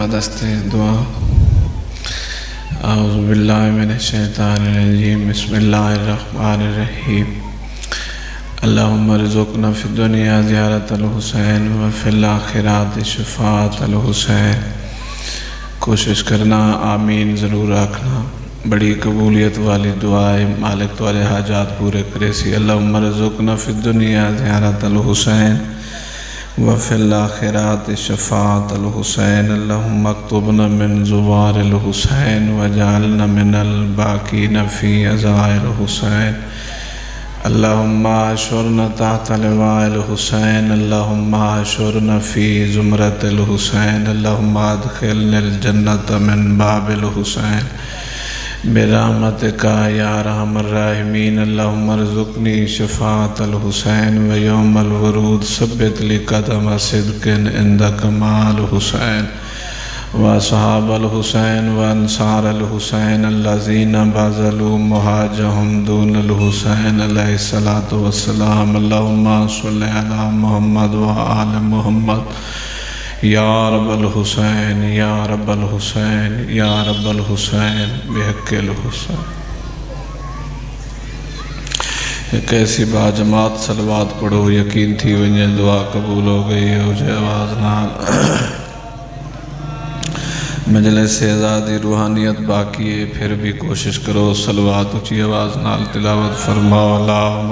مدست دعا اعوذ باللہ من الشیطان الرجیم بسم اللہ الرحمن الرحیم اللہم ارزقنا فی الدنیا زیارت الحسین وفی الاخرات شفاعت الحسین۔ کوشش کرنا، آمین ضرور رکھنا، بڑی قبولیت والی دعائیں، مالک تمہارے حاجات پورے کرے سی۔ اللہم ارزقنا فی الدنیا زیارت الحسین وفی الاخرات شفاعت الحسین۔ اللہم اکتبنا من زوار الحسین وجعلنا من الباقین فی عزائر الحسین۔ اللہم احشرنا تحت لواء الحسین، اللہم احشرنا فی زمرۃ الحسین، اللہم ادخلنا الجنۃ من باب الحسین برحمتک یا ارحم الراحمین۔ اللہم ارزقنی شفاعت الحسین ویوم الورود ثبت لی قدم صدق عندک مع الحسین واصحاب الحسین وانصار الحسین الذین بذلوا مہاجہم دون الحسین علیہ الصلاۃ والسلام۔ اللہم صلی علی محمد وآل محمد یا رب الحسین یا رب الحسین یا رب الحسین بحق الحسین۔ ایک ایسی با جماعت صلوات پڑھو، یقین تھی ونجے دعا قبول ہو گئی ہو جائے آواز نال۔ مجلس ازادی روحانیت باقی ہے، پھر بھی کوشش کرو صلوات اچھی آواز نال تلاوت فرماؤ۔ اللہم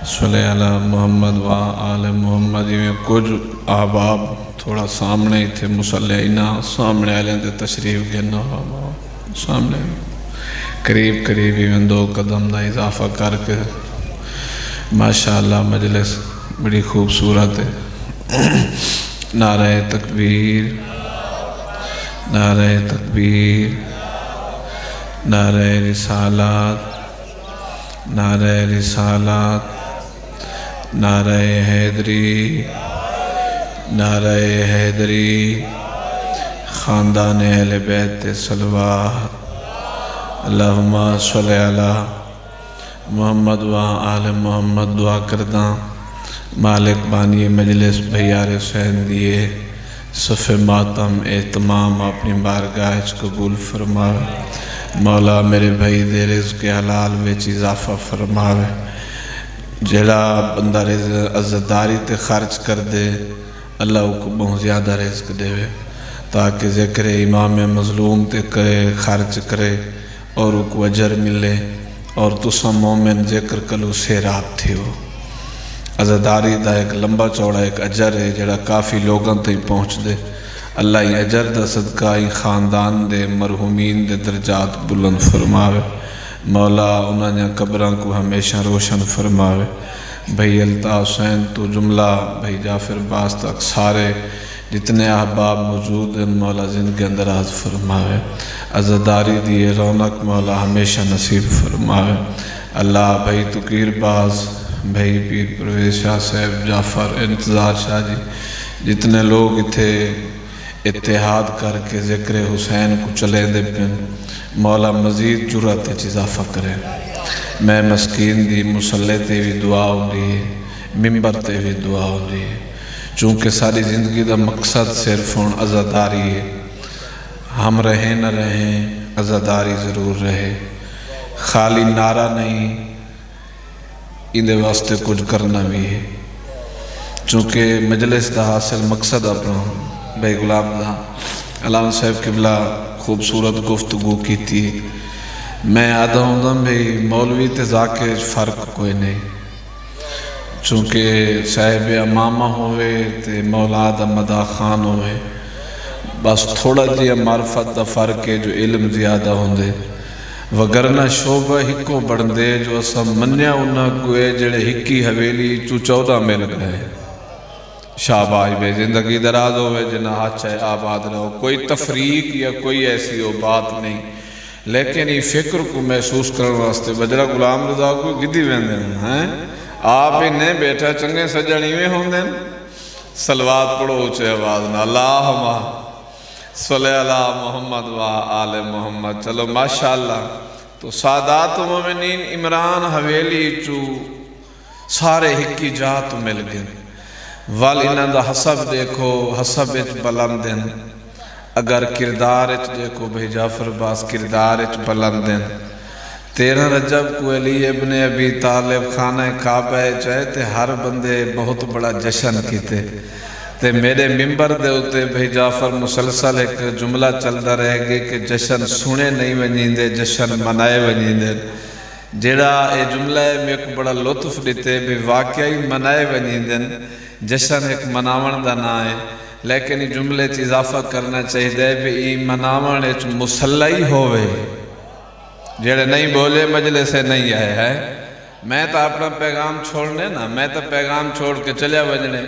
صلی علی محمد و آل محمد۔ کچھ احباب تھوڑا سامنے تھے مسلحینہ، سامنے آلیں دے تشریف گھنو، سامنے قریب قریب دو قدم دا اضافہ کر کے ماشاءاللہ مجلس بڑی خوبصورت ہے۔ نعرہ تکبیر، نعرہ تکبیر، نعرہ رسالات، نعرہ رسالات، نعرہ حیدری، نعرہ حیدری، خاندان اہل بیت صلوات۔ اللہم صلی علی محمد و آل محمد۔ دعا کرداں مالک بانی مجلس بھیار حسین دیے صف ماتم اہتمام اپنی بارگاہ قبول فرماوے۔ مولا میرے بھائی دے رزق حلال وچ اضافہ فرماوے۔ جڑا بندہ عزتداری تے خرچ کر دے اللہ کو بہت زیادہ رزق دے تاکہ ذکر امام مظلوم تے کرے، خرچ کرے اور کو اجر ملے، اور تسا مومن ذکر کلو سیراب تھے ہو۔ عزتداری دا ایک لمبا چوڑا ایک اجر ہے جڑا کافی لوگاں تے پہنچ دے۔ اللہ ہی اجر دا صدقہ ہی خاندان دے مرحومین دے درجات بلند فرماوے۔ مولا انہاں نے قبراں کو ہمیشہ روشن فرماوے۔ بھائی الطاف حسین تو جملہ بھائی جعفر باز تک سارے جتنے احباب موجود ہیں مولا زندگی اندراز فرماوے۔ عزتداری دیے رونق مولا ہمیشہ نصیب فرماوے۔ اللہ بھائی تقیر باز، بھائی پیر پرویز شاہ صاحب، جعفر انتظار شاہ جی، جتنے لوگ اتھے اتحاد کر کے ذکر حسین کو چلے دے پن مولا مزید جرات اضافہ کرے۔ میں مسکین دی مسلح تے بھی دعا ہوں دی، ممبر تے بھی دعا ہوں دی، چونکہ ساری زندگی دا مقصد صرف عزتداری ہے۔ ہم رہیں نہ رہیں عزتداری ضرور رہے، خالی نعرہ نہیں، اندے واسطے کچھ کرنا بھی ہے۔ چونکہ مجلس دا حاصل مقصد اپنا بھائی غلام دا علامہ صاحب قبلہ خوبصورت گفتگو کی تھی۔ میں آدھا ہوں بھائی مولوی تے ذاکر فرق کوئی نہیں، چونکہ صاحب امامہ ہوئے تے مولا دا مدہ خان ہوئے، بس تھوڑا جیا معرفت دا فرق ہے جو علم زیادہ ہوں دے، وگرنہ شعبہ ہکو بڑھن دے جو اسا منیا انہاں کوئے جڑے ہکی حویلی چو 14 مل گئے۔ شاباش بے زندگی دراز ہوئے جنہ آچھے آباد رہو، کوئی تفریق یا کوئی ایسی ہو بات نہیں، لیکن یہ فکر کو محسوس کرنے واسطے بجرہ غلام رضا کو گدی ویندے ہیں۔ آپ ہی نہیں بیٹھا چنگے سجڑی میں ہوں دیں، صلوات پڑھو اچھے آواز نا۔ اللہم صلی علی محمد و آل محمد۔ چلو ماشاءاللہ تو سادات مومنین عمران حویلی چو سارے ہکی جات مل گئے۔ وال انہاں دا حسب دیکھو، حسب اچ بلند ہیں، اگر کردار اچ دیکھو بھائی جعفر عباس کردار اچ بلند ہیں۔ 13 رجب کو علی ابن ابی طالب خانہ کعبہ چاہے تے ہر بندے بہت بڑا جشن کیتے تے میرے ممبر دے ہوتے بھائی جعفر مسلسل ایک جملہ چلدا رہے گے کہ جشن سنے نہیں ونجیندے، جشن منائے ونجیندے۔ جیڑا اے جملہ ہے میں ایک بڑا لطف دیتے بھی واقعی منائے ونجیندے، جشن ایک مناون دا نا ہے، لیکن یہ جملے چ اضافہ کرنا چاہیے بھی یہ مناون اچ مسلح ہوئے، جیڑے نہیں بولے مجلس سے نہیں آئے ہے۔ میں تا اپنا پیغام چھوڑنے نا، میں تا پیغام چھوڑ کے چلیا وجنے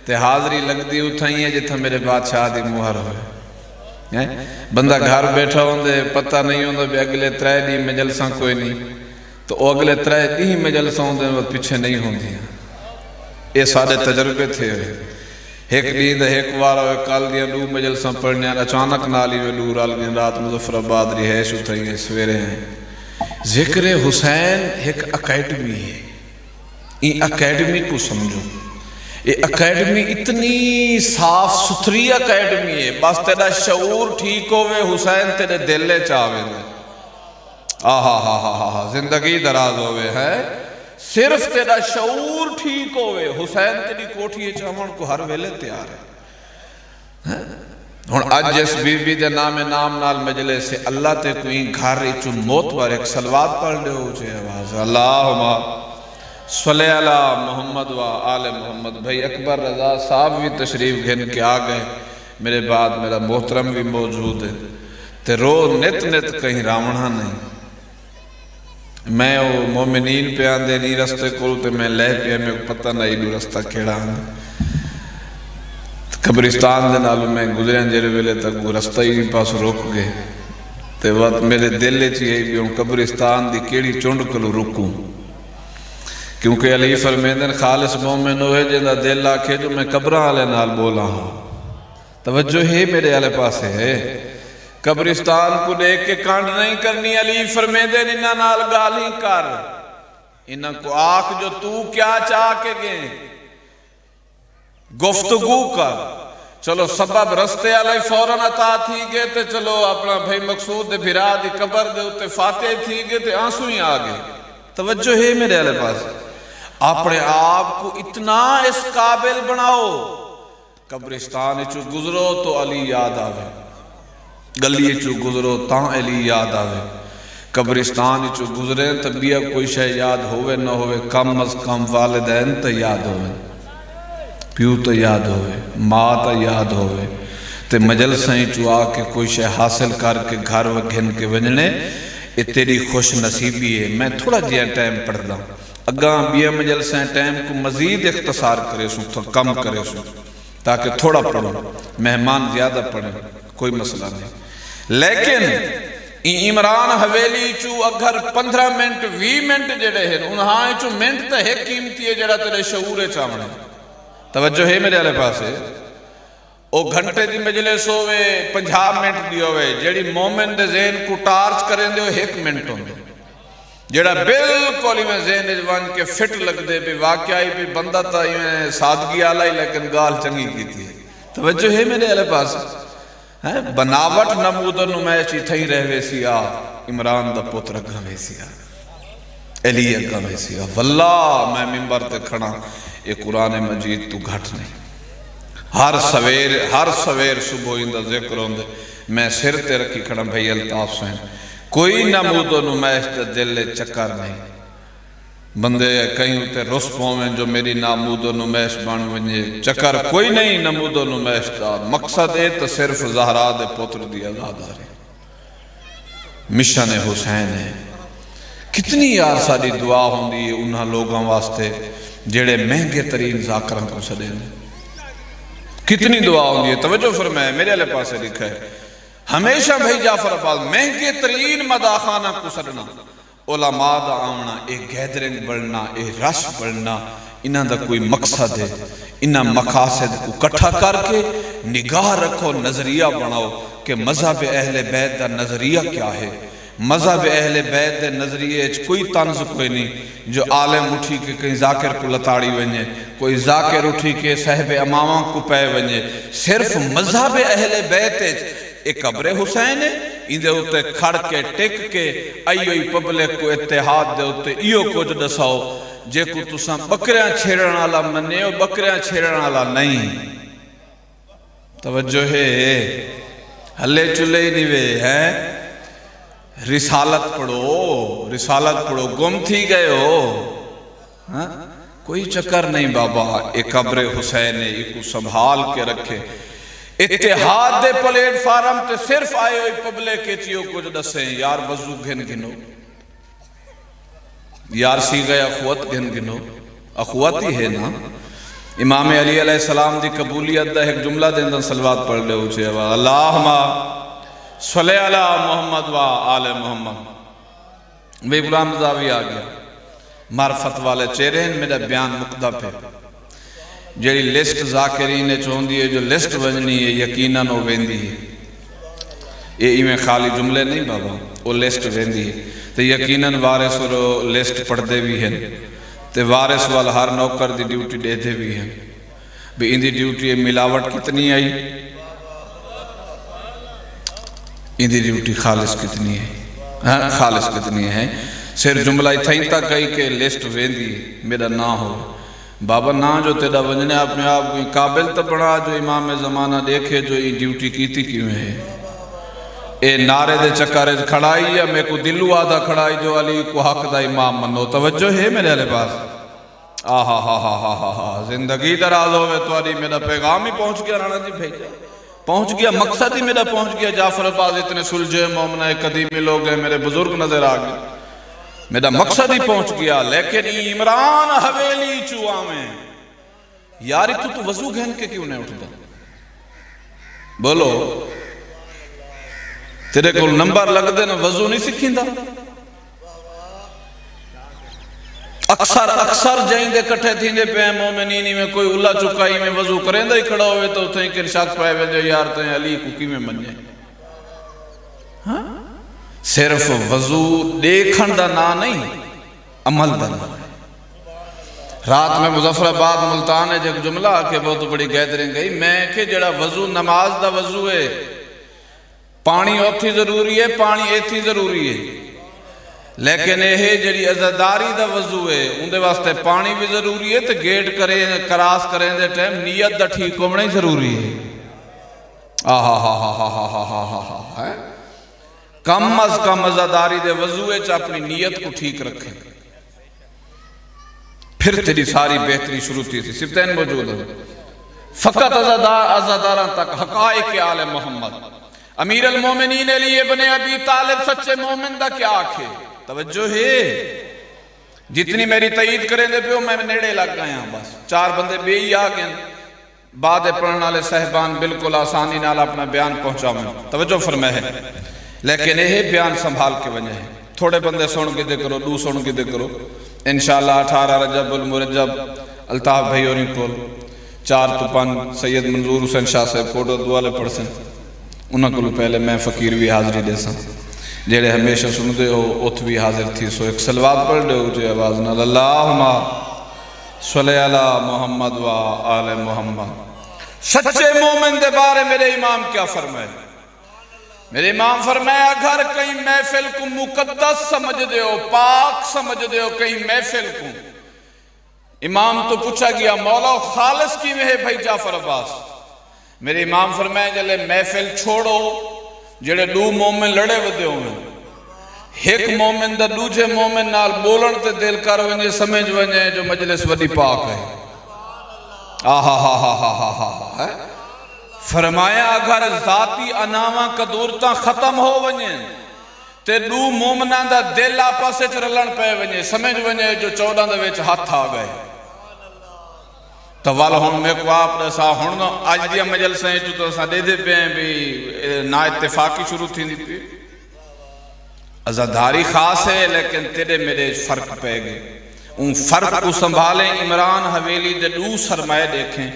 تے حاضری لگ دی اٹھائی ہے جتھا میرے بادشاہ دی مہر ہوئے۔ بندہ گھر بیٹھا ہوندے پتہ نہیں ہوندے بھی اگلے 3 دی مجلساں کوئی نہیں، تو اگلے 3 دی مجلساں ہوندے وہ پیچھے نہیں ہوندی۔ یہ سارے تجربے تھے، ایک دین ایک وار ہوئے کال دیا 2 مجلساں پڑھنے اچانک نالی میں لور آل گئے رات مظفر آباد رہائش اٹھائی سویرے ہیں۔ ذکر حسین ایک اکیڈمی ہے، یہ اکیڈمی کو سمجھو، یہ اکیڈمی اتنی صاف ستھری اکیڈمی ہے، بس تیرا شعور ٹھیک ہوئے حسین تیرے دلے چاہوے دے، زندگی دراز ہوئے ہے، صرف تیرا شعور ٹھیک ہوئے حسین تیری کوٹھی چاہمن کو ہر ویلے تیار ہے۔ ہون آج جس بی بی دے نام نال مجلے سے اللہ تے کوئی گھر ایچو موت بار ایک سلوات پڑھ لے ہو چھے آواز اللہم صلی اللہ محمد و آل محمد۔ بھائی اکبر رضا صاحب بھی تشریف گھن کے آگئے، میرے بعد میرا محترم بھی موجود ہے، تے رو نت نت کہیں راونہ نہیں۔ میں وہ مومنین پہ آندے نہیں رستے کول تے میں لے پہ میں پتہ نہیں دو رستہ کھیڑا آندے۔ قبرستان دے نالو میں گزرے جیرے ویلے تک وہ رستہ ہی پاس روک گئے تے وقت میرے دلے چاہیے بھی ہوں قبرستان دی کیڑی چونڈ کلو رکوں، کیونکہ علی فرمیندن خالص مومن ہوئے جندہ دل آکھے جو میں قبران علیہ نال بولا ہوں۔ توجہ ہے میرے علیہ پاس ہے، قبرستان کو دیکھ کے کانڈ نہیں کرنی، علی فرمیندن انہاں نال گالی کر، انہاں کو آکھ جو تو کیا چاہ کے گئے گفتگو کر، چلو سبب رستے علیہ فوراں عطا تھی گئے تے چلو اپنا بھائی مقصود دے بھرا دی قبر دے اتے فاتح تھی گئے تے آنسو ہی آگئے۔ توجہ ہے میرے علیہ پاس، اپنے آپ کو اتنا اس قابل بناؤ، قبرستان چو گزرو تو علی یاد آوے، گلی چو گزرو تاں علی یاد آوے، قبرستان چو گزرے تبیہ کوئی شے یاد ہوئے نہ ہوئے، کم از کم والدین تا یاد ہوئے، پیو تا یاد ہوئے، ماں تا یاد ہوئے، تے مجلسیں چو آکے کوئی شے حاصل کر کے گھر و گھن کے ونجنے، یہ تیری خوش نصیبی ہے۔ میں تھوڑا جیا ٹائم پڑھ دا، اگاں بیا مجلسیں ٹائم کو مزید اختصار کرے سوں تو کم کرے سوں تاکہ تھوڑا پڑھو، مہمان زیادہ پڑھیں، کوئی مسئلہ نہیں۔ لیکن عمران حویلی چو اگر 15 منٹ 20 منٹ جڑے ہیں انہاں چو منٹ تا ایک قیمتی ہے جڑا تیرے شعور چاہمنے۔ توجہ ہے میرے علیہ پاس ہے، او گھنٹے دی مجلس ہوئے 50 منٹ دی ہوئے، جڑی مومن دے ذہن کو ٹارچ کریں دے ہو 1 منٹ ہوندے، جڑا بالکل میں ذہن اجوان کے فٹ لگ دے بھی واقعی بھی بندہ تا سادگی آلائی لیکن گال چنگی کی تھی۔ توجہ ہے میرے علیہ پاس، بناوٹ نمود نمائش تھی رہوے سیا، عمران دا پوتر گھوے سیا، علی گھوے سیا، واللہ میں منبر تے کھڑا، یہ قرآن مجید تو گھٹ نہیں، ہر سویر صبح اندہ ذکر ہوندے، میں سر تے رکھی کھڑا بھائی الطاف سین، کوئی نمود و نمائش تے دل چکر نہیں، بندے کہیں ہوتے رسپوں میں جو میری نمود و نمائش بان ونجے چکر کوئی نہیں نمود و نمائش دا، مقصد ہے تو صرف زہرا دے پتر دی آزاداری، مشن حسین ہے۔ کتنی یار ساری دعا ہوندی ہے انہاں لوگاں واسطے جڑے مہنگے ترین ذاکران کو سڑے ہیں، کتنی دعا ہوندی ہے۔ توجہ فرمائے میرے علیہ پاس لکھا ہے، ہمیشہ بھائی جعفر عباس مہنگے ترین مداخانہ کو سڑنا، علماء دا آمنا، ایک گیدرنگ بڑھنا، ایک رش بڑھنا، انہاں دا کوئی مقصد ہے، انہاں مقاصد کو کٹھا کر کے نگاہ رکھو، نظریہ بناؤ کہ مذہب اہل بیت دا نظریہ کیا ہے، مذہب اہل بیت دے نظریے کوئی طنز کوئی نہیں جو عالم اٹھی کے کہیں ذاکر کو لتاڑی ونجے، کوئی ذاکر اٹھی کے صاحب امامہ کو پے ونجے، صرف مذہب اہل بیت ایک قبر حسین ہے، اندے ہوتے کھڑ کے ٹک کے ایوئی پبلک کو اتحاد دے ہوتے ایو کچھ دساؤ جے کو تساں بکریاں چھیڑن والا مننے ہو، بکریاں چھیڑن والا نہیں۔ توجہ ہے، ہلے چلے ہی نہیں وے ہیں، رسالت پڑھو، رسالت پڑھو، گم تھی گئے ہو، کوئی چکر نہیں بابا، ایک قبر حسین ہے، ایک کو سنبھال کے رکھے۔ اتحاد دے پلیٹ فارم تے صرف آئے ہوئی پبلک کے چیئو کچھ دسیں، یار وضو گھن گھنو، یار سیغہ اخوت گھن گھنو، اخوت ہی ہے نا۔ امام علی علیہ السلام دی قبولیت دا ایک جملہ دے اندر صلوات پڑھ لے ہوچے، اللہم صلی علی محمد و آل محمد۔ بے غلام رضاوی آ گیا، معرفت والے چہرے ہیں، میرا بیان مقدہ پہ جیڑی لسٹ ذاکرین چوندی ہے، جو لسٹ بننی ہے یقیناً وہ ویندی ہے، یہ میں خالی جملے نہیں بابا، وہ لسٹ ویندی ہے، تو یقیناً وارث وہ لسٹ پڑھ دے بھی ہیں، تو وارث وال ہر نوکر دی ڈیوٹی دے دے بھی ہیں، بھی ان دی ڈیوٹی ملاوٹ کتنی آئی، ان دی ڈیوٹی خالص کتنی ہے، خالص کتنی ہے۔ صرف جملہ اتھائیں تک کہی کہ لسٹ ویندی میرا نہ ہو، بابا نہ جو تیرا ونجنے اپنے آپ کوئی قابل تو بڑھا جو امام زمانہ دیکھے جو یہ ڈیوٹی کیتی کیوں ہے، اے نعرے دے چکرے کھڑائی یا میں کو دلو آدھا کھڑائی جو علی کو حق دا امام منو، توجہ ہے میرے علیہ پاس، آہا ہا ہا ہا ہا ہا، زندگی دراز ہوئے تو علی میرا پیغام ہی پہنچ گیا، رانا جی بھیجا پہنچ گیا، مقصد ہی میرا پہنچ گیا، جعفر عباس اتنے سلجھے مومنہ قدیمی لوگ ہیں، میرے بزرگ نظر آگئے، میرا مقصد ہی پہنچ گیا، لیکن عمران حویلی چوہا میں یاری تو وضو گھن کے کیوں نہیں اٹھتا، بولو تیرے کو نمبر لگ دے نا وضو نہیں سکھیں دا، اکثر جائیں دے کٹھے تھیں دے پہ مومنینی میں کوئی اللہ چکائی میں وضو کریں دا ہی کھڑا ہوئے تو اتھیں کہ شاک پائے وجہ یار تہیں علی کوکی میں من جائیں، صرف وضو دیکھن دا نا نہیں، عمل دا نا۔ رات میں مظفر آباد ملتان ہے جب جملہ آکے بہت بڑی گیدرنگ گئی، میں کہ جڑا وضو نماز دا وضو ہے، پانی اوتھی ضروری ہے، پانی ایتھی ضروری ہے، لیکن یہ جڑی عزاداری دا وضو ہے اندے واسطے پانی بھی ضروری ہے، تو گیٹ کریں کراس کریں دے ٹائم نیت دا ٹھیک ہونا ہی ضروری ہے۔ آہا ہا ہا ہا ہا ہا ہا ہا ہا ہا، کم از کم عزاداری دے وضو ہے چاہ اپنی نیت کو ٹھیک رکھیں، پھر تیری ساری بہتری شروع تھی تھی۔ سبتین موجود ہے، فقط عزاداران تک حقائق آل محمد، امیر المومنین علی ابن ابی طالب سچے مومن دا کیا آکھے، توجہ ہے، جتنی میری تائید کریں دے پیو میں نیڑے لگ گئے ہیں، بس 4 بندے بے ہی آگئے، بعد پڑھنے والے صحبان بالکل آسانی نال اپنا بیان پہنچا میں، توجہ فرمائے ہے، لیکن یہ بیان سنبھال کے وجہ ہے، تھوڑے بندے سن کے دے کرو، دو سن کے دے کرو، انشاءاللہ 18 رجب المرجب الطاف بھائی اور کول 4 تو 5 سید منظور حسین شاہ صاحب کوڑو دوالے پڑھ سن، انہاں کو پہلے میں فقیر بھی حاضری دے سن، جیڑے ہمیشہ سن دے ہو اتھ بھی حاضر تھی، سو ایک سلوات پڑھ دے ہو جے آواز نال، اللہم صلی علی محمد و آل محمد۔ سچے مومن دے بارے میرے امام کیا فرمائے؟ میرے امام فرمایا اگر کہیں محفل کو مقدس سمجھ دے ہو، پاک سمجھ دے ہو کہیں محفل کو، امام تو پوچھا گیا مولا خالص کی میں ہے بھائی جعفر عباس، میرے امام فرمائے جلے محفل چھوڑو جڑے 2 مومن لڑے ودے ہوئے، ایک مومن دا دوجے مومن نال بولن تے دل کر ونجے سمجھ ونجے جو مجلس وڈی پاک ہے، آہا ہا ہا ہا ہا ہا ہا، فرمایا اگر ذاتی اناواں قدورتاں ختم ہو ونجے تے 2 مومنان دا دل آپس وچ رلن پے ونجے سمجھ ونجے جو 14 دے وچ ہاتھ آ گئے، تو وال ہن میں کو آپ نے سا ہن اج دی مجلسیں تو سا دے دے پے بھی نا اتفاقی شروع تھی دی پی، عزاداری خاص ہے لیکن تیرے میرے فرق پہ گئے، ان فرق کو سنبھالیں، عمران حویلی دے 2 سرمائے دیکھیں،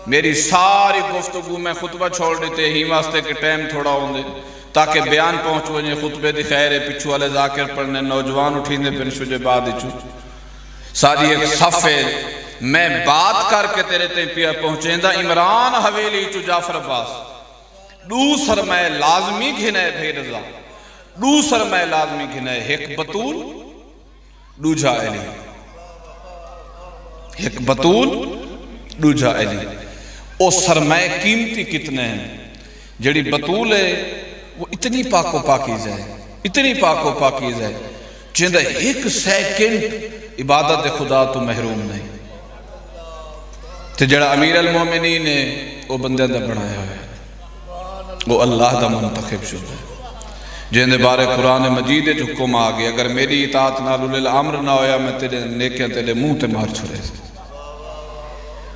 میری ساری گفتگو میں خطبہ چھوڑ دیتے ہی واسطے کہ ٹائم تھوڑا ہوں دے، تاکہ بیان پہنچ وجے خطبے دی خیر پچھو والے ذاکر پڑھنے نوجوان اٹھیندے پھر شجے بعد چو ساری ایک صفے میں بات کر کے تیرے تے پیا پہنچیں دا عمران حویلی چو جعفر عباس دو سرمائے لازمی گھنے بھئی رضا دو سرمائے لازمی گھنے ایک بطول دو جا علی ایک بطول دو جا علی او سرمائے قیمتی کتنے ہیں جڑی بطول ہے وہ اتنی پاک و پاکیز ہے اتنی پاک و پاکیز ہے چندہ ایک سیکنڈ عبادت خدا تو محروم نہیں تے جڑا امیر المومنین نے وہ بندے دا بنایا ہے وہ اللہ دا منتخب شد ہے جہنے بارے قرآن مجید حکم آگے اگر میری اطاعت نالو للعمر نہ ہویا میں تیرے نیکیاں تیرے منہ تے مار چھوڑے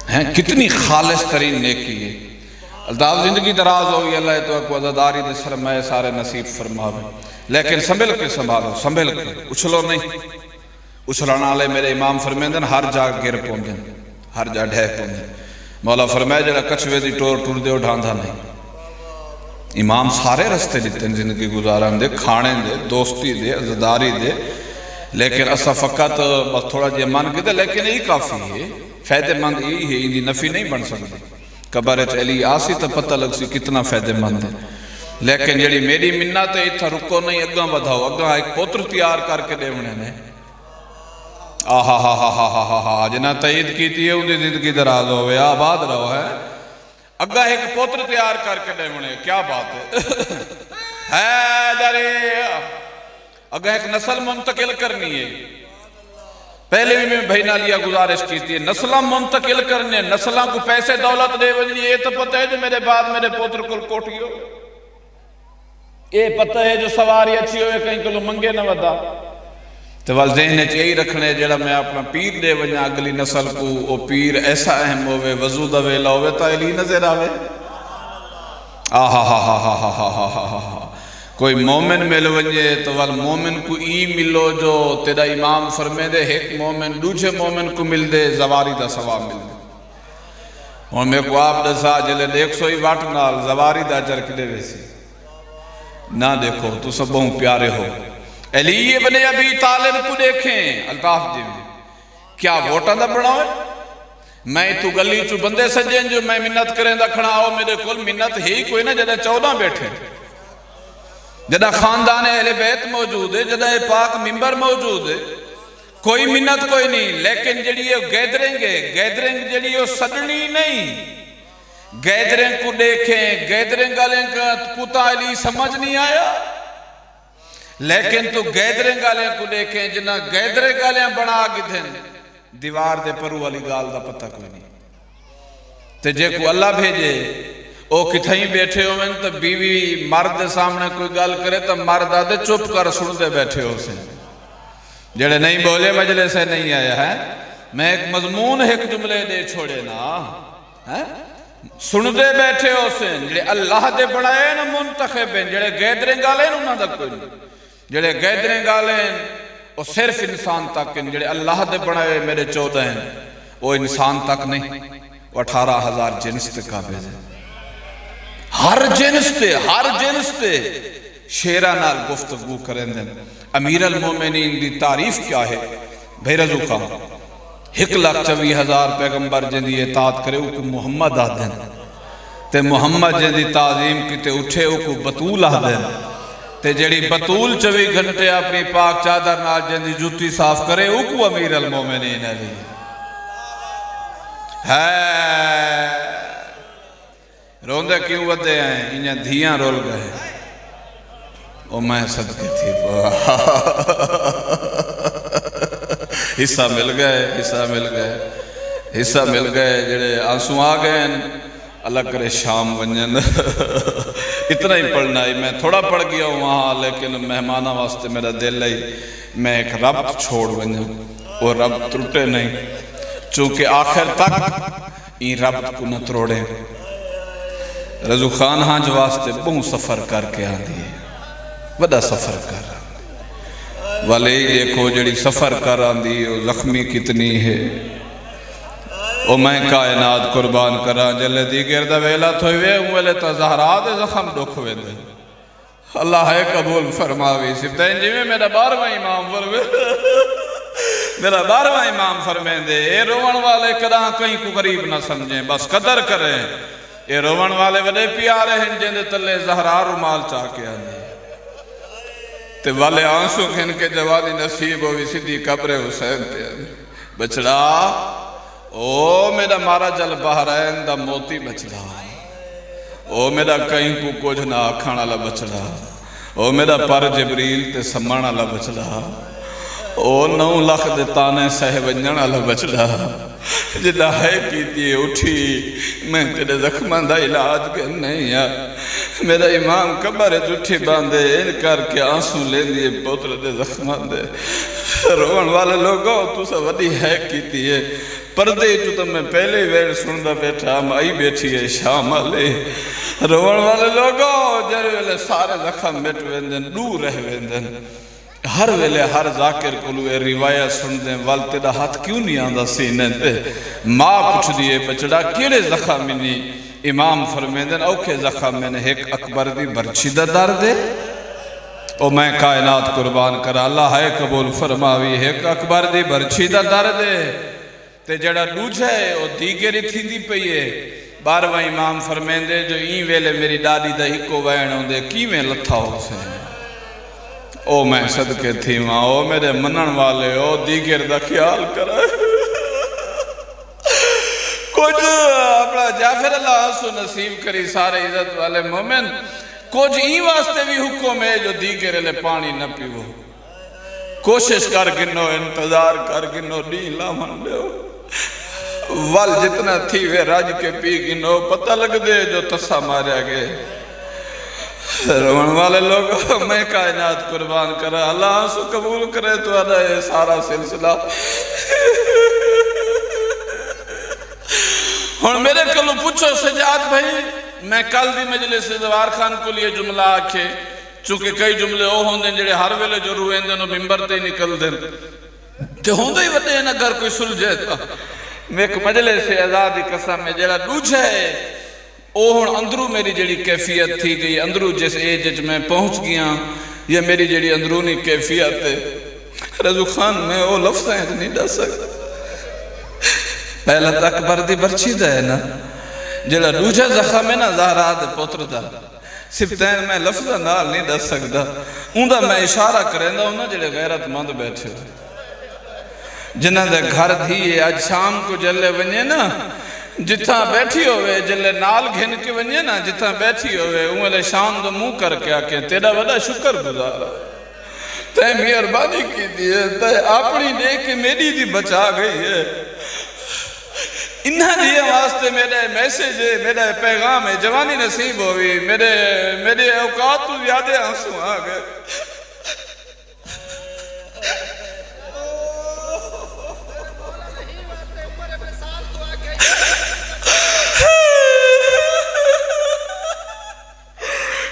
ہیں کتنی خالص ترین نیکی ہے اللہ زندگی دراز ہوئی اللہ تو کو عزاداری دے سرمائے سارے نصیب فرماوے لیکن سنبھل کے سنبھالو سنبھل کے اچھلو نہیں اچھلانا لے میرے امام فرمیندن ہر جا گر پوندن ہر جا ڈھے پوندن مولا فرمائے جڑا کچھوے دی ٹور ٹور دے اٹھاندھا نہیں امام سارے رستے دیتے ہیں زندگی گزاران دے کھانے دے دوستی دے عزاداری دے لیکن اسا فقط بس تھوڑا جی مان کے دے لیکن یہی کافی ہے فیدے مند یہی ہے اندھی نفی نہیں بن سکتی قبرت علی آسی تو پتہ لگ سی کتنا فیدے مند ہے لیکن جڑی میری منت ہے اتھا رکو نہیں اگاں بدھاؤ اگاں ایک پوتر تیار کر کے دے انہیں نے آہا ہا ہا ہا ہا ہا جنہ تائید کیتی ہے اندھی زندگی دراز ہوئے آباد رہو ہے اگا ایک پوتر تیار کر کے دے انہیں کیا بات ہے حیدری اگا ایک نسل منتقل کرنی ہے پہلے بھی میں بھائینا لیا گزارش کیتی ہے نسلہ منتقل کرنے نسلہ کو پیسے دولت دے وجنی یہ تو پتہ ہے جو میرے بعد میرے پوتر کو کوٹی ہو یہ پتہ ہے جو سواری اچھی ہوئے کہیں کلو منگے نہ ودا تو والذہن چاہی رکھنے جڑا میں اپنا پیر دے وجہ اگلی نسل کو وہ پیر ایسا اہم ہوئے وضو دوے لاؤے تا علی نظر آوے آہا ہا ہا ہا ہا ہا ہا ہا ہا کوئی مومن مل ونجے تو وال مومن کو ای ملو جو تیرا امام فرمے دے ایک مومن دوجھے مومن کو مل دے زواری دا ثواب مل دے اور میں کو آپ دسا جلے دیکھ سوئی واٹ نال زواری دا چرک دے ویسی نہ دیکھو تو سب بہت پیارے ہو علی ابن ابی طالب کو دیکھیں الطاف جی میں کیا ووٹا دا بڑھاؤ میں تو گلی چو بندے سجیں جو میں منت کریں دا کھڑا ہو میرے کل منت ہی کوئی نہ جدہ 14 بیٹھے جدہ خاندان اہل بیت موجود ہے جدہ پاک ممبر موجود ہے کوئی منت کوئی نہیں لیکن جڑی یہ گیدرنگ جڑی یہ صدنی نہیں گیدرنگ کو دیکھیں گیدرنگ آلیں کا کتا علی سمجھ نہیں آیا لیکن تو گیدرنگ آلیں کو دیکھیں جنہ گیدرنگ آلیں بنا آگی دھن دیوار دے پرو والی گال دا پتہ کوئی نہیں تے جے کو اللہ بھیجے او کتھائیں بیٹھے ہو میں تو بیوی مرد سامنے کوئی گال کرے تو مرد آدھے چپ کر سن دے بیٹھے ہو سے جڑے نہیں بولے مجلے سے نہیں آیا ہے میں ایک مضمون ایک جملے دے چھوڑے نا سن دے بیٹھے ہو سے جڑے اللہ دے بڑھائے نا منتخب ہیں جڑے گیدرنگ آلیں انہاں دا کوئی نہیں جڑے گیدرنگ آلیں وہ صرف انسان تک ہیں جڑے اللہ دے بڑھائے میرے 14 ہیں وہ انسان تک نہیں وہ 18,000 جنس تے قابض ہیں ہر جنس تے شیرہ نال گفتگو کریں دیں امیر المومنین دی تعریف کیا ہے بھئی رضو کا 1,24,000 پیغمبر جن دی اطاعت کرے وہ کو محمد آ دیں تے محمد جن دی تعظیم کی تے اٹھے وہ کو بطول آ دیں تے جڑی بطول 24 گھنٹے اپنی پاک چادر نال جن دی جوتی صاف کرے وہ کو امیر المومنین علی ہے روندے کیوں ودے ہیں انہیں دھیاں رول گئے او میں صدقے تھی حصہ مل گئے جڑے آنسوں آ گئے اللہ کرے شام ونجن اتنا ہی پڑھنا ہی میں تھوڑا پڑھ گیا ہوں وہاں لیکن مہمانہ واسطے میرا دل ہے میں ایک ربط چھوڑ ونجن وہ ربط ٹوٹے نہیں چونکہ آخر تک این ربط کو نہ تروڑے رضو خان ہاں جو واسطے بہت سفر کر کے آن دیئے بڑا سفر کر والے دیکھو جڑی سفر کر آن دیئے وہ زخمی کتنی ہے او میں کائنات قربان کرا جلے دی گردہ ویلا تھوئے ہوئے تا زہرات زخم دکھ ہوئے دے اللہ ہے قبول فرماوی سبتین جی میں میرا 12واں امام فرمے میرا 12واں امام فرمیں دے اے روان والے کداں کہیں کو غریب نہ سمجھیں بس قدر کریں اے روان والے وڈے پیارے ہیں جن دے تلے زہرا رومال چاہ کے آنے تے والے آنسو کھن کے جوانی نصیب ہوئی سیدھی قبر حسین تے آنے بچڑا او میرا مارا جل بحرین دا موتی بچڑا او میرا کہیں کو کچھ نہ آکھانا لا بچڑا او میرا پر جبریل تے سمانا لا بچڑا او 9 لاکھ دے تانے سہ ونجنا لا بچڑا جدہ ہے کیتی اٹھی میں تیرے زخمان دا علاج کر نہیں ہے میرا امام قبر جٹھی باندھے ان کر کے آنسو لے لیے پوتر دے زخمان دے روان والے لوگوں تو سا وڈی ہے کیتی ہے پردے جو تو میں پہلے ویڑ سندہ بیٹھا آئی بیٹھی ہے شام آلے روان والے لوگوں جر ویلے سارے زخم بیٹھ ویندن دور رہ ویندن ہر ویلے ہر ذاکر کو لوے روایت سن دیں والتے دا ہاتھ کیوں نہیں آندہ سینے تے ماں پوچھ دیئے بچڑا کیڑے زخم منی امام فرمیدن اوکے زخم میں نے ایک اکبر دی برچیدہ در دے او میں کائنات قربان کرا اللہ ہے قبول فرماوی ایک اکبر دی برچیدہ در دے تے جڑا دوجھے او دیگری تھی دی پئیے 12واں امام فرمیدے جو این ویلے میری ڈاڈی دا ہی کو وین ہوندے کی میں لتھا ہو سے او میں صدقے تھی ماں او میرے منن والے او دیگر دا خیال کرا کچھ اپنا جعفر اللہ حسو نصیب کری سارے عزت والے مومن کچھ این واسطے بھی حکم ہے جو دیگر لے پانی نہ پیو کوشش کر گنو انتظار کر گنو دین لامن دیو وال جتنا تھی وے راج کے پی گنو پتہ لگ دے جو تسا ماریا گئے روان والے لوگ میں کائنات قربان کرا اللہ سو قبول کرے تو آدھا ہے سارا سلسلہ اور میرے کلو پوچھو سجاد بھائی میں کل دی مجلس زوار خان کو لیے جملہ آکھے چونکہ کئی جملے او ہوندے جڑے ہر ویلے جو روئیں دیں اور ممبر تے نکل دیں تے ہوندے ہی وڈے ہیں اگر کوئی سلجھے تا میں ایک مجلس آزادی قسم میں جڑا دوجھے اوہن اندرو میری جڑی کیفیت تھی گئی اندرو جس ایج میں پہنچ گیا یہ میری جڑی اندرونی کیفیت ہے رضو خان میں او لفظ ہیں نہیں ڈا سکتا پہلا تک بردی برچی دا ہے نا جڑا دوجہ زخم ہے نا زہرات پوتر دا سفتین میں لفظ نال نہیں ڈا سکتا اندھا میں اشارہ کریں دا انہا جڑے غیرت مند بیٹھے جنہ دے گھر دھیئے آج شام کو جلے ونیے نا جتھاں بیٹھی ہوئے جلے نال گھن کے ونیے نا جتھاں بیٹھی ہوئے انہوں شام دو منہ کر کے آکے تیرا بڑا شکر گزارا تے مہربانی کی دیئے تے اپنی دے کے میری دی بچا گئی ہے انہاں دیئے واسطے میرے میسیج ہے میرے پیغام ہے جوانی نصیب ہوئی میرے اوقات تو زیادہ آنسو آگئے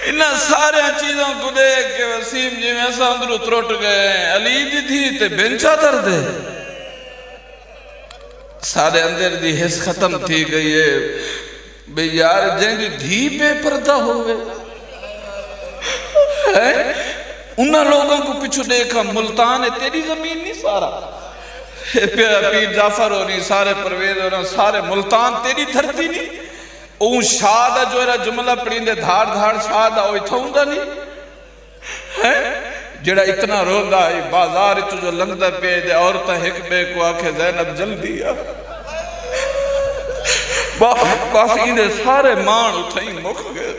انہاں سارے چیزوں کو دیکھ کے وسیم جی میں ایسا اندرو تروٹ گئے علی دی تھی تے بنچا در دے سارے اندر دی حس ختم تھی گئی ہے بے یار جن دی دھی بے پردہ ہوئے انہاں لوگوں کو پچھو دیکھا ملتان ہے تیری زمین نہیں سارا پیر جعفر ہو نہیں سارے پرویز ہو رہا سارے ملتان تیری دھرتی نہیں اون شادہ جو ہے جملہ پڑھیں دے دھار دھار شادہ ہوئی تھا ہوندہ نہیں جڑا اتنا روندہ ہے بازار جو لنگدہ پہ دے عورتہ ایک بے کو آکھے زینب جلدی آ باقی دے سارے مان اٹھائیں مکھ گئے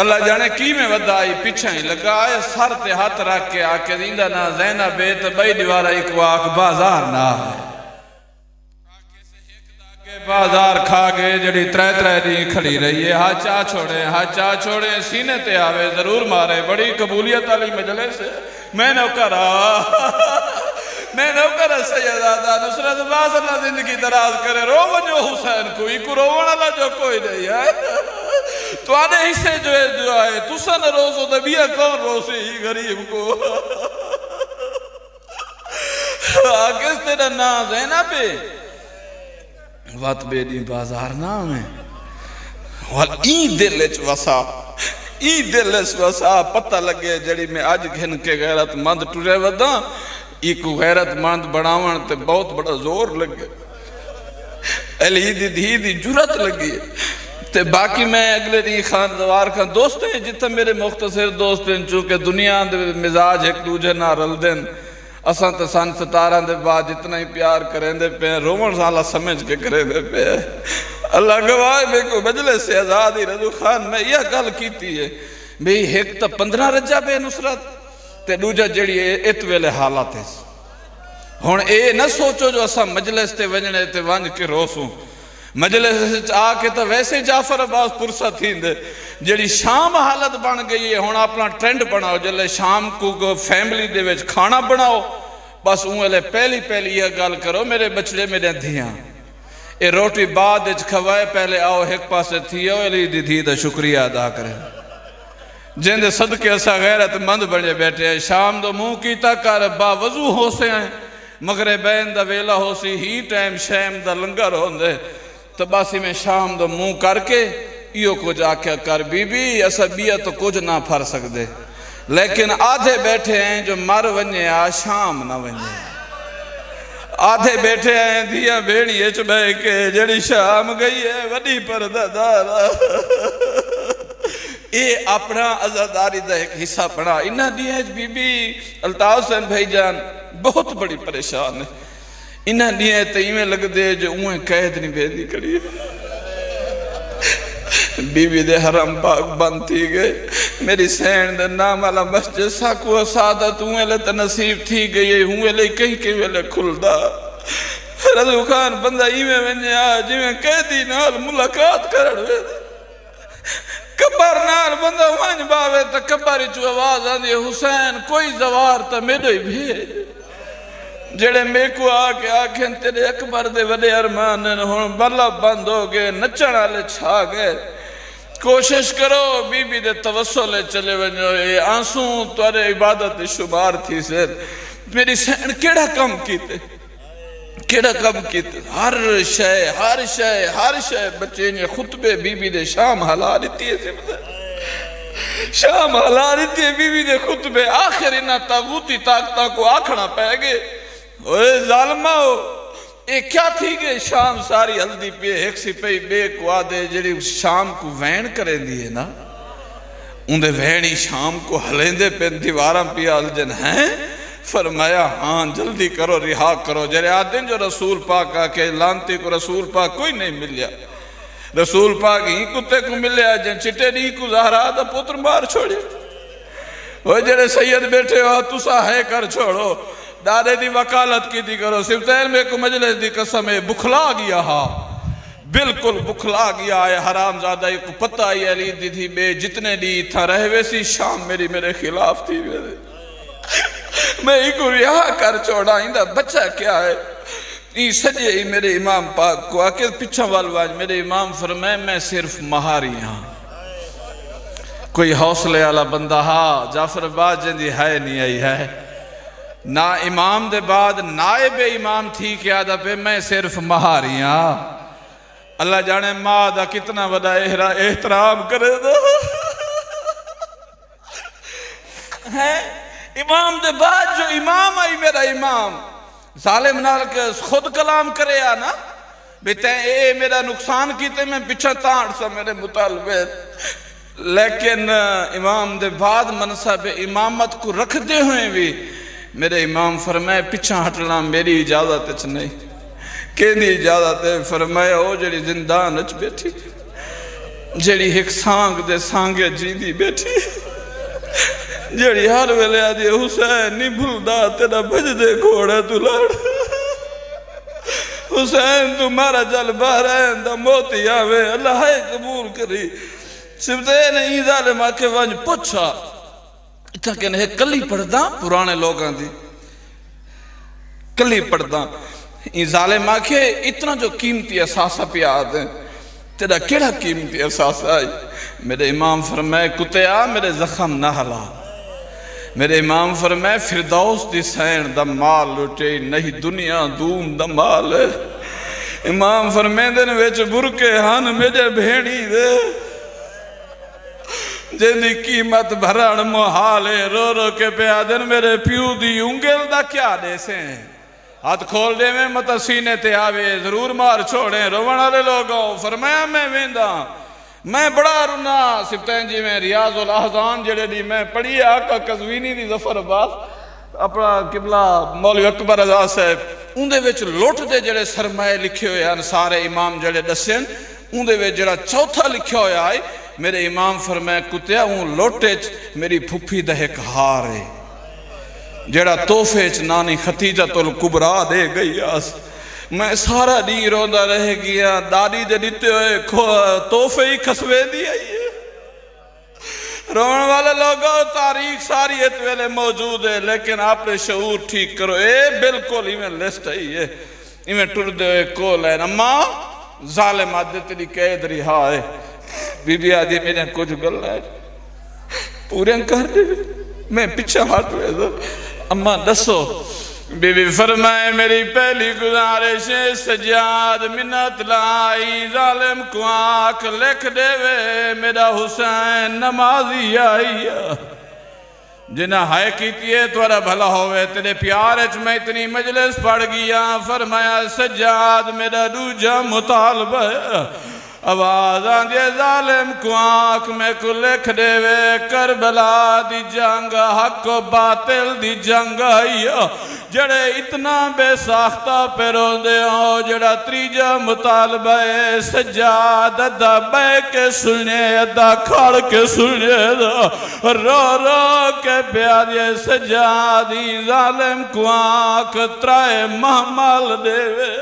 اللہ جانے کی میں ودا آئی پیچھا ہی لگا آئے سر تے ہاتھ رکھ کے آکے دیندہ نا زینب بیت بھائی دیوارہ ایک واق بازار نہ ہے بازار کھا گئے جڑی ترے دی کھڑی رہی ہے ہاں چاہ چھوڑے سینے تے آوے ضرور مارے بڑی قبولیت علی مجلس ہے میں نوکرہ سیدادہ نصرت باز اللہ زندگی دراز کرے رو ونجو حسین کوئی کو روون اللہ جو کوئی نہیں ہے تو آنے حصے جو ہے تو سن روزو دبیہ کون روزے ہی غریب کو آگست تیرا نا زینب پہ وات بے دی بازار نام ہے وال این دل اچ وسا ای دل اس وسا پتہ لگے جڑی میں آج گھن کے غیرت مند ٹرے ودا ای کو غیرت مند بڑھاون تے بہت بڑا زور لگے علی دی دھی دی جرت لگی تے باقی میں اگلے دی خان زوار خان دوست ہیں جتا میرے مختصر دوست ہیں چونکہ دنیا دے مزاج ایک دوجہ نہ رل دیں اساں تے سن 17 دے بعد جتنا ہی پیار کریں دے پہ رومن سالہ سمجھ کے کریں دے پہ اللہ گواہ میں کو مجلس سے آزادی رضو خان میں یہ گل کیتی ہے بھئی ایک تا 15 رجہ بے نصرت تے دوجہ جڑی ات ویلے حالات ہے ہون اے نہ سوچو جو اساں مجلس تے ونجنے تے ونج کے روسوں مجلس آ کے تو ویسے جعفر عباس پرسہ تھین دے جڑی شام حالت بن گئی ہے ہون اپنا ٹرینڈ بناؤ جلے شام کو فیملی دے وچ کھانا بناؤ بس اونلے پہلی یہ گل کرو میرے بچڑے میرے دھیاں اے روٹی بعد اچ کھوائے پہلے آؤ ایک پاسے تھیو علی دی دھی دا شکریہ ادا کریں جن دے صدقے اسا غیرت مند بڑے بیٹھے ہیں شام دو منہ کیتا کر با وضو ہو سے ہیں مغربین دا ویلا ہو سی ہی ٹائم شیم دا لنگر ہوں دے تو باسی میں شام دو منہ کر کے ایو کچھ آکھیا کر بی بی اسا بیا تو کچھ نہ پھر سکدے لیکن آدھے بیٹھے ہیں جو مر ونجے آ شام نہ ونجے آدھے بیٹھے ہیں دھیاں بیڑی اچ بے کے جڑی شام گئی ہے وڈی پردہ دارا اے اپنا عزاداری دا ایک حصہ پڑا انہاں دی ہے بی بی الطاف حسین بھائی جان بہت بڑی پریشان ہے انہاں دی ہے تیمیں لگ دے جو اوہیں قید نہیں بھیدی کری بی بی دے حرم پاک بند تھی گئے میری سین دے نام والا مسجد ساکو سعادت ہوئے لے تنصیب تھی گئی ہوئے لے کہیں کہیں لے کھل دا رضو خان بندہ ایمیں ونجے آج ایمیں قیدی نال ملاقات کرڑ ہوئے کبر نال بندہ وانج باوے تا کبری چو آواز آدھی حسین کوئی زوار تا میڈو ہی بھیج جڑے میں کو آکھیں تیرے اکبر دے وڈے ارمانن ہون بلا بند ہو گئے نچن آلے چھا گئے کوشش کرو بی بی دے توسلے چلے ونجو اے آنسوں توارے عبادت شمار تھی سر میری سین کیڑا کم کیتے ہر شے بچے نے خطبے بی بی دے شام حلا دیتی ہے شام حلا دیتی ہے بی بی دے خطبے آخر انہا تاغوتی طاقتہ کو آکھنا پہ گئے اوہ ظالمہ ہو اے کیا تھی گئے شام ساری ہلدی پہ ایک سی پہ بے کو آدھے جڑی شام کو وین کریں دیئے نا اندھے وینی شام کو ہلیں دے پہ دیواراں پہ آلجن ہیں فرمایا ہاں جلدی کرو رہا کرو جرے آدھیں جو رسول پاک آکے لانتی کو رسول پاک کوئی نہیں ملیا رسول پاک ہی کتے کو ملیا جن چٹے نہیں کو زہرہ دا پتر مار چھوڑے وہ جرے سید بیٹھے ہو تسا ہے کر چھوڑو دادے دی وکالت کی دی کرو سبتین میں کو مجلس دی قسم ہے بکھلا گیا ہاں بالکل بکھلا گیا ہے حرام زادہ ایک کو پتہ ہی علی دی تھی بے جتنے دی تھا رہے ویسی شام میرے خلاف تھی میں ہی کو رہا کر چھوڑا اندہ بچہ کیا ہے یہ سجے ہی میرے امام پاک کو آکے پچھا والواج میرے امام فرمائے میں صرف مہاری ہاں کوئی حوصلے والا بندہ ہاں جعفر عباس جندی ہے نہیں آئی ہے نا امام دے بعد نائب امام تھی کیا دا پہ میں صرف مہاری ہاں اللہ جانے ماں دا کتنا بڑا احترام کرے دا ہے امام دے بعد جو امام آئی میرا امام ظالم نال کے خود کلام کرے آنا بیتے اے میرا نقصان کیتے میں پچھا تاڑ سا میرے مطالبے لیکن امام دے بعد منصب امامت کو رکھ دے ہوئے بھی میرے امام فرمائے پچھا ہٹنا میری اجازت اچھ نہیں کہنی اجازت ہے فرمائے ہو جڑی زندان اچھ بیٹھی جڑی ایک سانگ دے سانگے جیدی بیٹھی جڑی ہر ویلے آدھی حسین نہیں بھولدا تیرا بھج دے گھوڑا تو لڑ حسین تمہارا جل بحرین دا موتی آوے اللہ ہے قبول کری سبتے نے این ظالم آکے ونج پوچھا اتھا کہ نہیں کلی پڑھدا پرانے لوگاں دی کلی پڑھدا این ظالم آکے اتنا جو قیمتی احساسہ پہ آدھیں تیرا کیڑا قیمتی احساسہ آئی میرے امام فرمائے کتیا میرے زخم نہ ہلا میرے امام فرمائے فردوس دی سین دا مال لٹے نہیں دنیا دوم دا مال ہے امام فرمائے دن ویچ برکے ہن میجے بھیڑی دے جن دی قیمت بھرن محالے رو رو کے پیادن میرے پیو دی انگل دا کیا دے سے ہیں ہاتھ کھول دے میں مت سینے تے آوے ضرور مار چھوڑیں روان والے لوگوں فرمایا میں ویندہ میں بڑا رونا سبتین جی میں ریاض الاحزان جڑے دی میں پڑھی آقا قزوینی دی ظفر عباس اپنا قبلہ مولوی اکبر رضا صاحب اندے وچ لوٹ دے جڑے سرمائے لکھے ہوئے ہیں سارے امام جڑے دسین اندے وچ جڑا چوتھا لکھے ہوئے آئے میرے امام فرمائے کتیا اون لوٹے میری پھپھی دا ایک ہار ہے جڑا توفے چ نانی ختیجۃ الکبریٰ دے گئی آس میں سارا دی روندہ رہ گیا دادی دے دیتے ہوئے توفے ہی کھسوے دی آئی ہے رونے والے لوگوں تاریخ ساری اتویلے موجود ہے لیکن آپ نے شعور ٹھیک کرو بالکل ہی میں لسٹ ہے ہی میں ٹر دے ہوئے کول ہے اما ظالم آدھے تیری قید رہا ہے بی بی آدھی میرے کچھ گل ہے پورے کر دے میں پیچھے ہاتھ ہوئے دو اما دسو بی بی فرمائے میری پہلی گزارش سجاد منت لائی ظالم کو آنکھ لکھ دے وے میرا حسین نمازی آئی جنہ ہائے کیتیے توڑا بھلا ہوئے تیرے پیارچ میں اتنی مجلس پڑھ گیا فرمایا سجاد میرا دوجہ مطالبہ آواز آندھے ظالم کو آنکھ میں کو لکھ دے وے کربلا دی جنگ حق و باطل دی جنگ آئی جڑے اتنا بے ساختہ پیروں دے ہو جڑا تریجہ مطالبہ سجاد ادا بے کے سنے ادا کھڑ کے سنے رو رو کے پیادے سجادی ظالم کو آنکھ ترائے محمل دے وے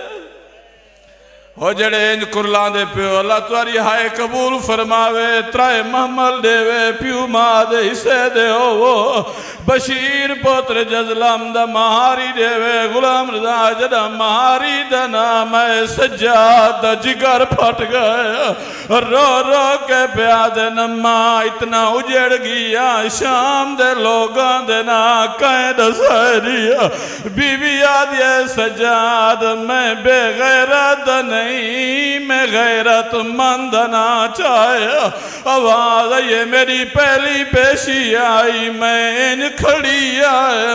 ہو جڑے انج کرلان دے پیو اللہ تواری ہائے قبول فرماوے ترائے محمل دے وے پیو ماں دے حصے دے ہو وہ بشیر پوتر جزلم دا مہاری دے وے غلام رضا جڑا مہاری دا نام ہے سجاد دا جگر پھٹ گئے رو رو کے پیاد نما اتنا اجڑ گیا شام دے لوگاں دے نا کہیں دا سہریا بی بی آدھے سجاد میں بے غیرت نہیں میں غیرت مند نہ چاہیا آواز یہ میری پہلی پیشی آئی میں ان کھڑی آئے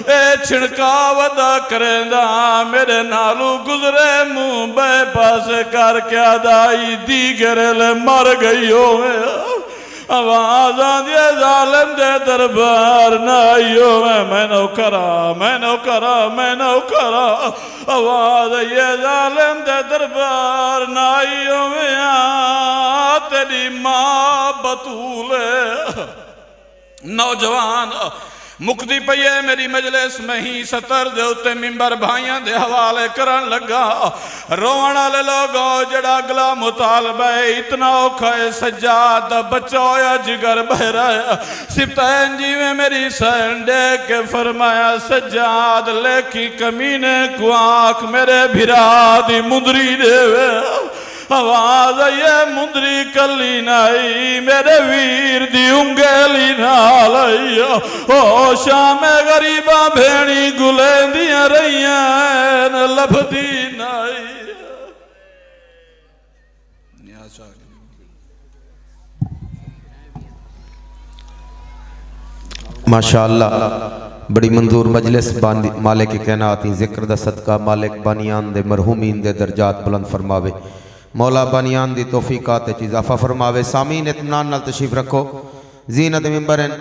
اے چھڑکاوہ کرندہ میرے نالو گزرے منہ بے پاس کر کیا دائی دیگرل مر گئی ہوئے آواز آندھے ظالم دے دربار نائیو میں نو کرا آواز یہ ظالم دے دربار نائیو میں تیری ماں بطول نوجوان مقدی پئیے میری مجلس میں ہی ستر دے اتے ممبر بھائیاں دے حوالے کرن لگا رونا لے لوگوں جڑا اگلا مطالبہ اتنا اوکھائے سجاد بچویا جگر بہ رہا سبتین جی میں میری سینڈے کے فرمایا سجاد لیکی کمینے کو آنکھ میرے بھرا دی مندری دے وے آواز یہ مندری کلی نائی میرے ویر دی انگیلی نالائی او شام غریبہ بھینی گلیں دیاں رہیاں لب دی نائی ماشاءاللہ بڑی منظور مجلس مالک کائناتی ذکر دا صدقہ مالک بانیان دے مرحومین دے درجات بلند فرماوے مولا بانیان دی توفیقات اضافہ فرماوے سامین اطمینان نال تشریف رکھو زینت ممبرن